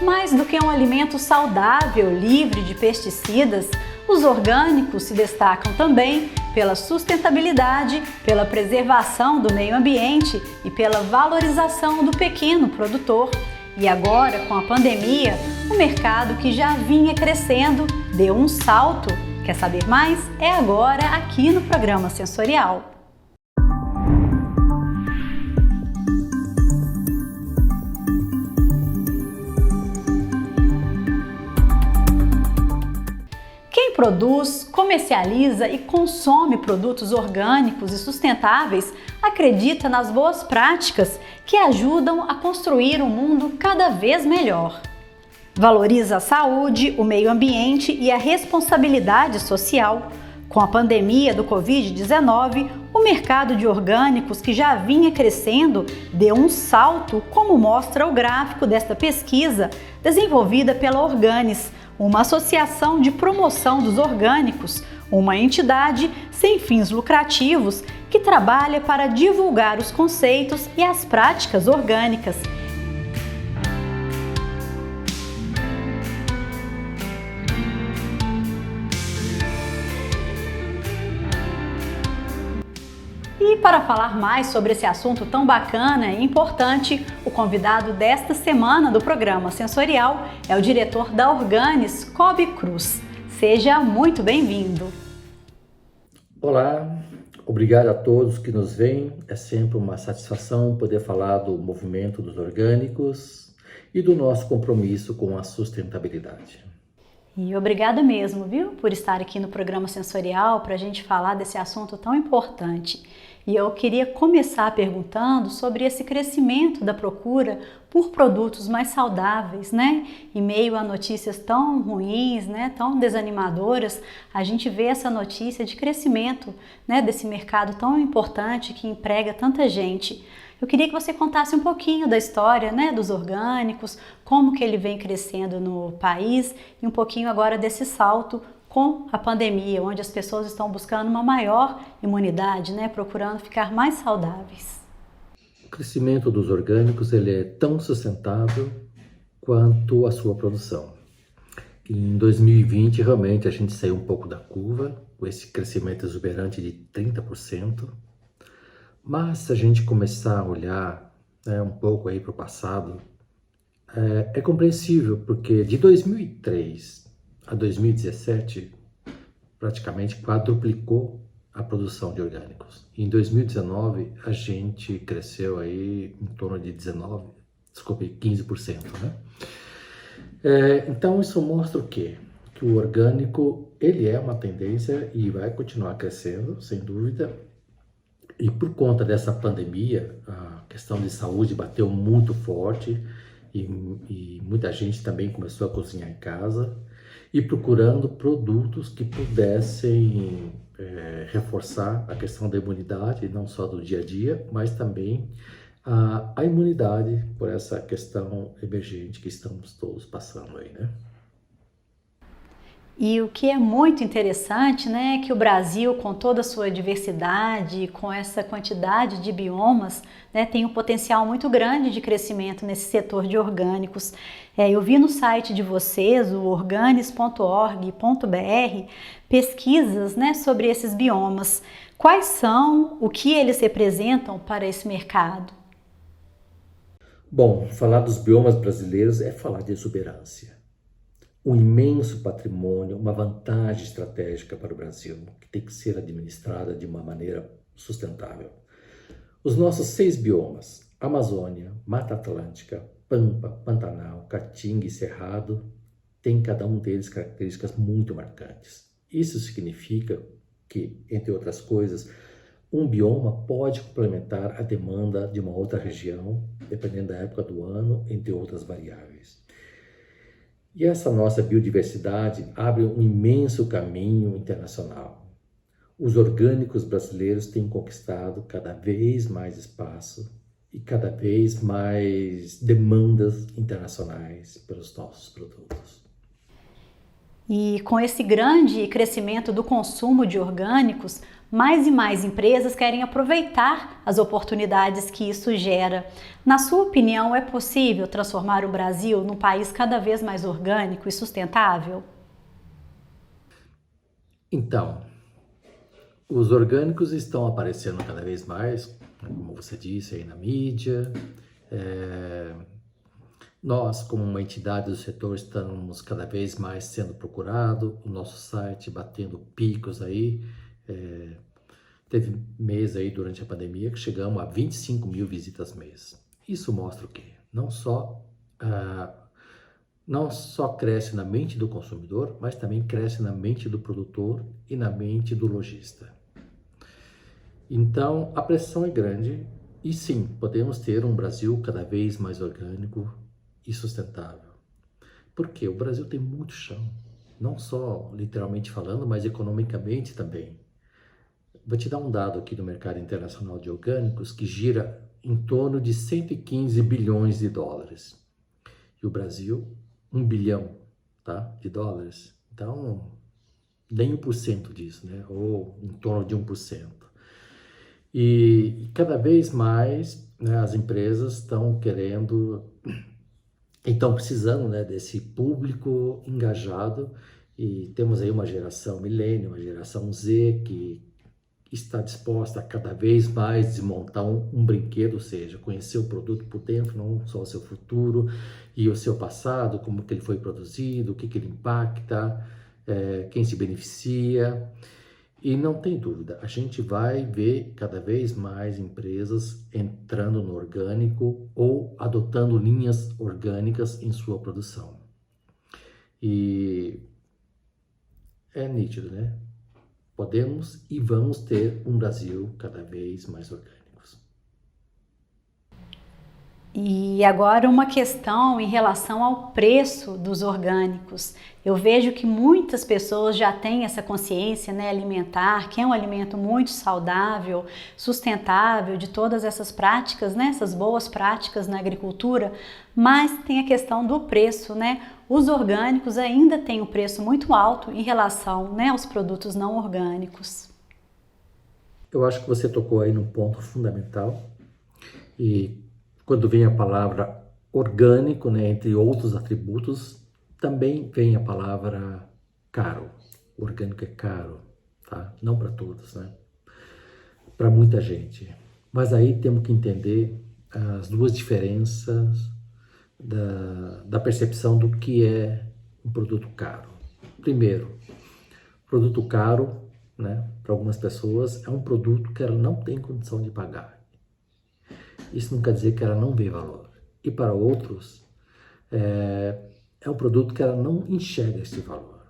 Mais do que um alimento saudável, livre de pesticidas, os orgânicos se destacam também pela sustentabilidade, pela preservação do meio ambiente e pela valorização do pequeno produtor. E agora, com a pandemia, o mercado que já vinha crescendo deu um salto. Quer saber mais? É agora aqui no programa Sensorial. Quem produz, comercializa e consome produtos orgânicos e sustentáveis acredita nas boas práticas que ajudam a construir um mundo cada vez melhor. Valoriza a saúde, o meio ambiente e a responsabilidade social. Com a pandemia do Covid-19, o mercado de orgânicos, que já vinha crescendo, deu um salto, como mostra o gráfico desta pesquisa desenvolvida pela Organis, uma associação de promoção dos orgânicos, uma entidade sem fins lucrativos que trabalha para divulgar os conceitos e as práticas orgânicas. E para falar mais sobre esse assunto tão bacana e importante, o convidado desta semana do programa Sensorial é o diretor da Organis, Cobe Cruz. Seja muito bem-vindo. Olá, obrigado a todos que nos veem. É sempre uma satisfação poder falar do movimento dos orgânicos e do nosso compromisso com a sustentabilidade. E obrigada mesmo, viu, por estar aqui no programa Sensorial para a gente falar desse assunto tão importante. E eu queria começar perguntando sobre esse crescimento da procura por produtos mais saudáveis, né? Em meio a notícias tão ruins, né? Tão desanimadoras, a gente vê essa notícia de crescimento, né? Desse mercado tão importante que emprega tanta gente. Eu queria que você contasse um pouquinho da história, né, dos orgânicos, como que ele vem crescendo no país e um pouquinho agora desse salto com a pandemia, onde as pessoas estão buscando uma maior imunidade, né, procurando ficar mais saudáveis. O crescimento dos orgânicos ele é tão sustentável quanto a sua produção. Em 2020, realmente, a gente saiu um pouco da curva, com esse crescimento exuberante de 30%. Mas se a gente começar a olhar, né, um pouco aí para o passado, é compreensível, porque de 2003 a 2017, praticamente quadruplicou a produção de orgânicos. Em 2019, a gente cresceu aí em torno de 15%, né? Então, isso mostra o quê? Que o orgânico, ele é uma tendência e vai continuar crescendo, sem dúvida. E por conta dessa pandemia, a questão de saúde bateu muito forte e muita gente também começou a cozinhar em casa e procurando produtos que pudessem reforçar a questão da imunidade, não só do dia a dia, mas também a imunidade por essa questão emergente que estamos todos passando aí, né? E o que é muito interessante, né, é que o Brasil, com toda a sua diversidade, com essa quantidade de biomas, né, tem um potencial muito grande de crescimento nesse setor de orgânicos. Eu vi no site de vocês, o organis.org.br, pesquisas, né, sobre esses biomas. Quais são, o que eles representam para esse mercado? Bom, falar dos biomas brasileiros é falar de exuberância. Um imenso patrimônio, uma vantagem estratégica para o Brasil, que tem que ser administrada de uma maneira sustentável. Os nossos 6 biomas, Amazônia, Mata Atlântica, Pampa, Pantanal, Caatinga e Cerrado, têm cada um deles características muito marcantes. Isso significa que, entre outras coisas, um bioma pode complementar a demanda de uma outra região, dependendo da época do ano, entre outras variáveis. E essa nossa biodiversidade abre um imenso caminho internacional. Os orgânicos brasileiros têm conquistado cada vez mais espaço e cada vez mais demandas internacionais pelos nossos produtos. E com esse grande crescimento do consumo de orgânicos, Mais e mais empresas querem aproveitar as oportunidades que isso gera. Na sua opinião, é possível transformar o Brasil num país cada vez mais orgânico e sustentável? Então, os orgânicos estão aparecendo cada vez mais, como você disse aí na mídia. Nós, como uma entidade do setor, estamos cada vez mais sendo procurados, o nosso site batendo picos aí. Teve mês aí durante a pandemia que chegamos a 25 mil visitas mês. Isso mostra o quê? Não só cresce na mente do consumidor, mas também cresce na mente do produtor e na mente do lojista. Então, a pressão é grande e sim, podemos ter um Brasil cada vez mais orgânico e sustentável. Porque o Brasil tem muito chão, não só literalmente falando, mas economicamente também. Vou te dar um dado aqui do mercado internacional de orgânicos que gira em torno de 115 bilhões de dólares. E o Brasil, 1 bilhão, tá, de dólares. Então, nem 1% disso, né? Ou em torno de 1%. E cada vez mais, né, as empresas estão querendo e estão precisando, né, desse público engajado. E temos aí uma geração milênio, uma geração Z que está disposta a cada vez mais desmontar um brinquedo, ou seja, conhecer o produto por dentro, não só o seu futuro e o seu passado, como que ele foi produzido, o que ele impacta, quem se beneficia. E não tem dúvida, a gente vai ver cada vez mais empresas entrando no orgânico ou adotando linhas orgânicas em sua produção. E é nítido, né? Podemos e vamos ter um Brasil cada vez mais orgânicos. E agora uma questão em relação ao preço dos orgânicos. Eu vejo que muitas pessoas já têm essa consciência, né, alimentar, que é um alimento muito saudável, sustentável, de todas essas práticas, né, essas boas práticas na agricultura, mas tem a questão do preço, né? Os orgânicos ainda têm um preço muito alto em relação, né, aos produtos não orgânicos. Eu acho que você tocou aí num ponto fundamental e quando vem a palavra orgânico, né, entre outros atributos, também vem a palavra caro. O orgânico é caro, tá? Não para todos, né? Para muita gente. Mas aí temos que entender as duas diferenças da percepção do que é um produto caro. Primeiro, produto caro, né, para algumas pessoas, é um produto que ela não tem condição de pagar. Isso não quer dizer que ela não vê valor. E para outros, é um produto que ela não enxerga esse valor.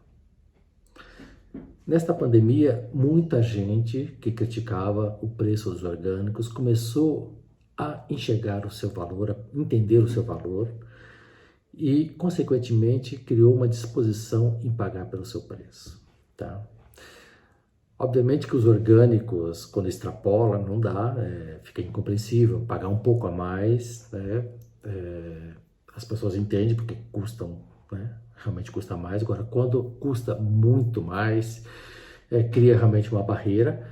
Nesta pandemia, muita gente que criticava o preço dos orgânicos começou a enxergar o seu valor, a entender o seu valor e, consequentemente, criou uma disposição em pagar pelo seu preço, tá? Obviamente que os orgânicos, quando extrapola, não dá, fica incompreensível, pagar um pouco a mais, né? As pessoas entendem porque custam, né? Realmente custa mais. Agora, quando custa muito mais, cria realmente uma barreira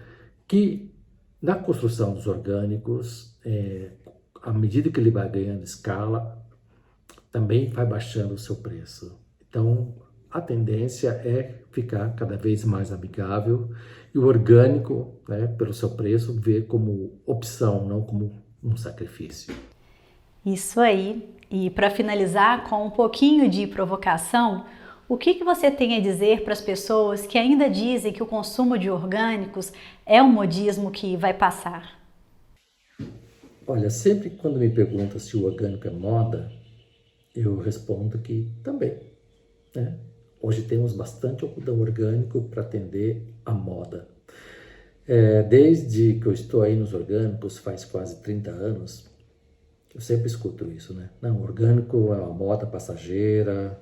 que, na construção dos orgânicos, à medida que ele vai ganhando escala, também vai baixando o seu preço. Então, a tendência é ficar cada vez mais amigável e o orgânico, né, pelo seu preço, ver como opção, não como um sacrifício. Isso aí. E para finalizar com um pouquinho de provocação, o que você tem a dizer para as pessoas que ainda dizem que o consumo de orgânicos é um modismo que vai passar? Olha, sempre quando me perguntam se o orgânico é moda, eu respondo que também, né? Hoje temos bastante algodão orgânico para atender a moda. Desde que eu estou aí nos orgânicos, faz quase 30 anos, eu sempre escuto isso, né? Não, orgânico é uma moda passageira.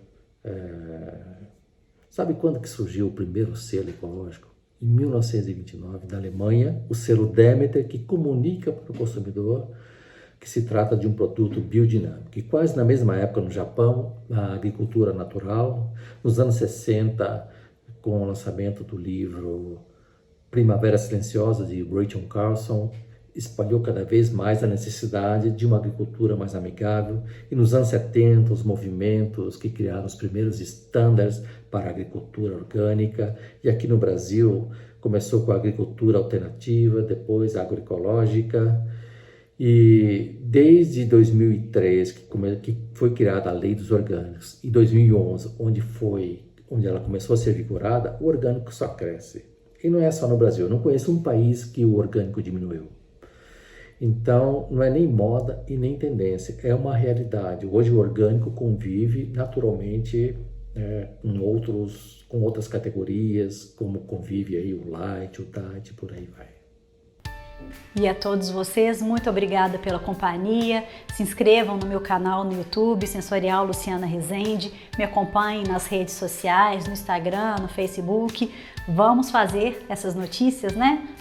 Sabe quando que surgiu o primeiro selo ecológico? Em 1929, na Alemanha, o selo Demeter, que comunica para o consumidor que se trata de um produto biodinâmico. E quase na mesma época no Japão, na agricultura natural, nos anos 60, com o lançamento do livro Primavera Silenciosa de Rachel Carson espalhou cada vez mais a necessidade de uma agricultura mais amigável, e nos anos 70 os movimentos que criaram os primeiros estándares para a agricultura orgânica, e aqui no Brasil começou com a agricultura alternativa, depois a agroecológica, e desde 2003 que foi criada a Lei dos Orgânicos, e 2011 onde ela começou a ser vigorada, o orgânico só cresce. E não é só no Brasil, eu não conheço um país que o orgânico diminuiu. Então, não é nem moda e nem tendência, é uma realidade. Hoje o orgânico convive naturalmente com outras categorias, como convive aí o light, o diet, por aí vai. E a todos vocês, muito obrigada pela companhia. Se inscrevam no meu canal no YouTube, Sensorial Luciana Rezende. Me acompanhem nas redes sociais, no Instagram, no Facebook. Vamos fazer essas notícias,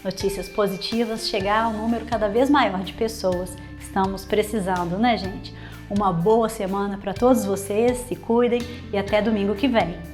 notícias positivas, chegar a um número cada vez maior de pessoas. Estamos precisando, gente? Uma boa semana para todos vocês, se cuidem e até domingo que vem.